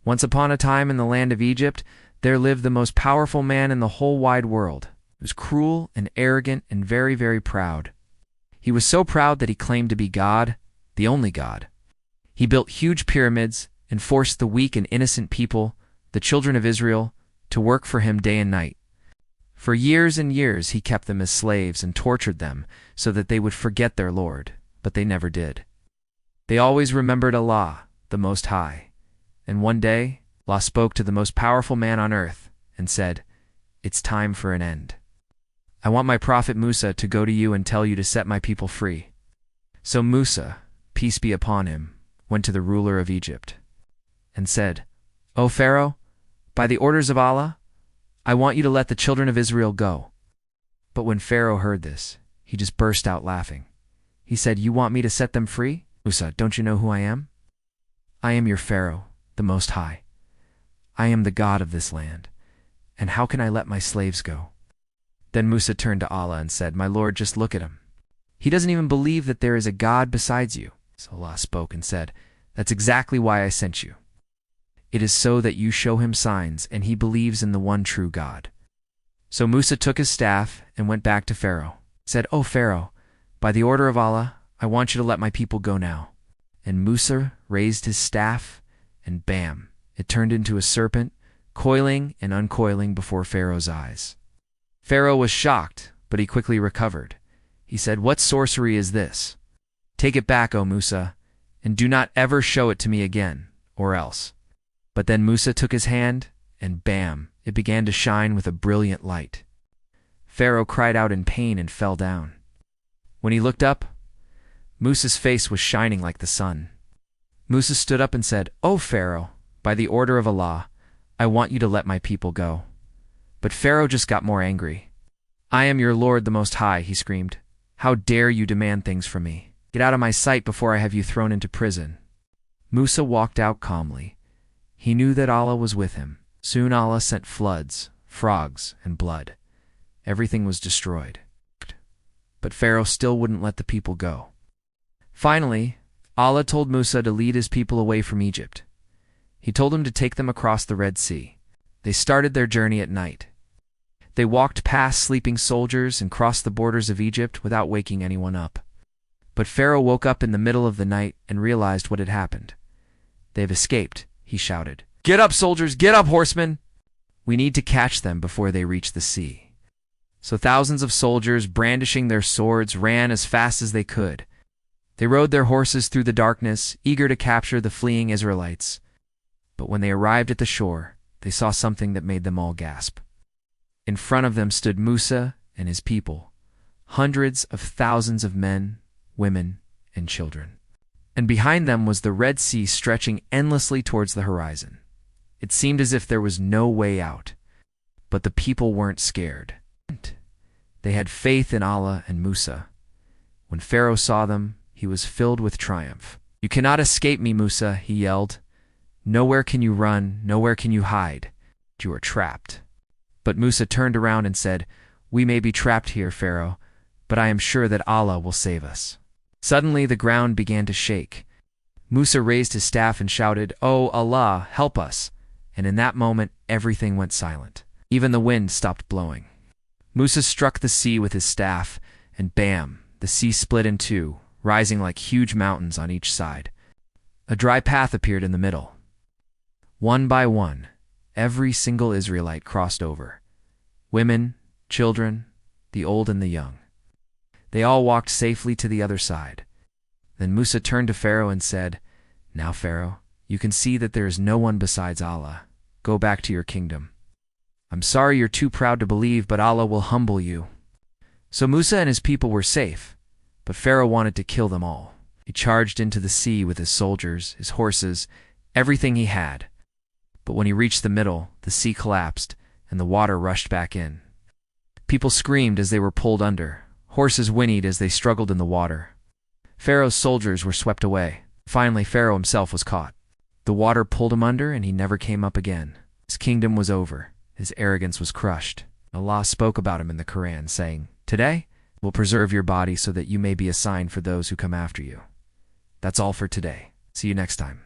Once upon a time in the land of Egypt, there lived the most powerful man in the whole wide world. He was cruel and arrogant and very, very proud. He was so proud that he claimed to be God, the only God. He built huge pyramids and forced the weak and innocent people, the children of Israel, to work for him day and night. For years and years he kept them as slaves and tortured them so that they would forget their Lord, but they never did. They always remembered Allah, the Most High. And one day, Allah spoke to the most powerful man on earth and said, "It's time for an end. I want my prophet Musa to go to you and tell you to set my people free." So Musa, peace be upon him, went to the ruler of Egypt and said, "O Pharaoh, by the orders of Allah, I want you to let the children of Israel go." But when Pharaoh heard this, he just burst out laughing. He said, "You want me to set them free? Musa, don't you know who I am? I am your Pharaoh, the Most High. I am the God of this land, and how can I let my slaves go?" Then Musa turned to Allah and said, "My Lord, just look at him. He doesn't even believe that there is a God besides you." So Allah spoke and said, "That's exactly why I sent you. It is so that you show him signs, and he believes in the one true God." So Musa took his staff and went back to Pharaoh. He said, "O Pharaoh, by the order of Allah, I want you to let my people go now." And Musa raised his staff, and bam, it turned into a serpent, coiling and uncoiling before Pharaoh's eyes. Pharaoh was shocked, but he quickly recovered. He said, "What sorcery is this? Take it back, O Musa, and do not ever show it to me again, or else." But then Musa took his hand, and bam, it began to shine with a brilliant light. Pharaoh cried out in pain and fell down. When he looked up, Musa's face was shining like the sun. Musa stood up and said, "O Pharaoh, by the order of Allah, I want you to let my people go." But Pharaoh just got more angry. "I am your Lord the Most High," he screamed. "How dare you demand things from me? Get out of my sight before I have you thrown into prison." Musa walked out calmly. He knew that Allah was with him. Soon Allah sent floods, frogs, and blood. Everything was destroyed. But Pharaoh still wouldn't let the people go. Finally, Allah told Musa to lead his people away from Egypt. He told him to take them across the Red Sea. They started their journey at night. They walked past sleeping soldiers and crossed the borders of Egypt without waking anyone up. But Pharaoh woke up in the middle of the night and realized what had happened. "They've escaped," he shouted. "Get up, soldiers! Get up, horsemen! We need to catch them before they reach the sea." So thousands of soldiers, brandishing their swords, ran as fast as they could. They rode their horses through the darkness, eager to capture the fleeing Israelites. But when they arrived at the shore, they saw something that made them all gasp. In front of them stood Musa and his people, hundreds of thousands of men, women, and children. And behind them was the Red Sea stretching endlessly towards the horizon. It seemed as if there was no way out. But the people weren't scared. They had faith in Allah and Musa. When Pharaoh saw them, he was filled with triumph. "You cannot escape me, Musa," he yelled. "Nowhere can you run, nowhere can you hide. You are trapped." But Musa turned around and said, "We may be trapped here, Pharaoh, but I am sure that Allah will save us." Suddenly the ground began to shake. Musa raised his staff and shouted, "Oh Allah, help us!" And in that moment, everything went silent. Even the wind stopped blowing. Musa struck the sea with his staff, and bam, the sea split in two, rising like huge mountains on each side. A dry path appeared in the middle. One by one, every single Israelite crossed over. Women, children, the old and the young. They all walked safely to the other side. Then Musa turned to Pharaoh and said, "Now, Pharaoh, you can see that there is no one besides Allah. Go back to your kingdom. I'm sorry you're too proud to believe, but Allah will humble you." So Musa and his people were safe, but Pharaoh wanted to kill them all. He charged into the sea with his soldiers, his horses, everything he had. But when he reached the middle, the sea collapsed, and the water rushed back in. People screamed as they were pulled under. Horses whinnied as they struggled in the water. Pharaoh's soldiers were swept away. Finally, Pharaoh himself was caught. The water pulled him under, and he never came up again. His kingdom was over. His arrogance was crushed. Allah spoke about him in the Quran, saying, "Today, we'll preserve your body so that you may be a sign for those who come after you." That's all for today. See you next time.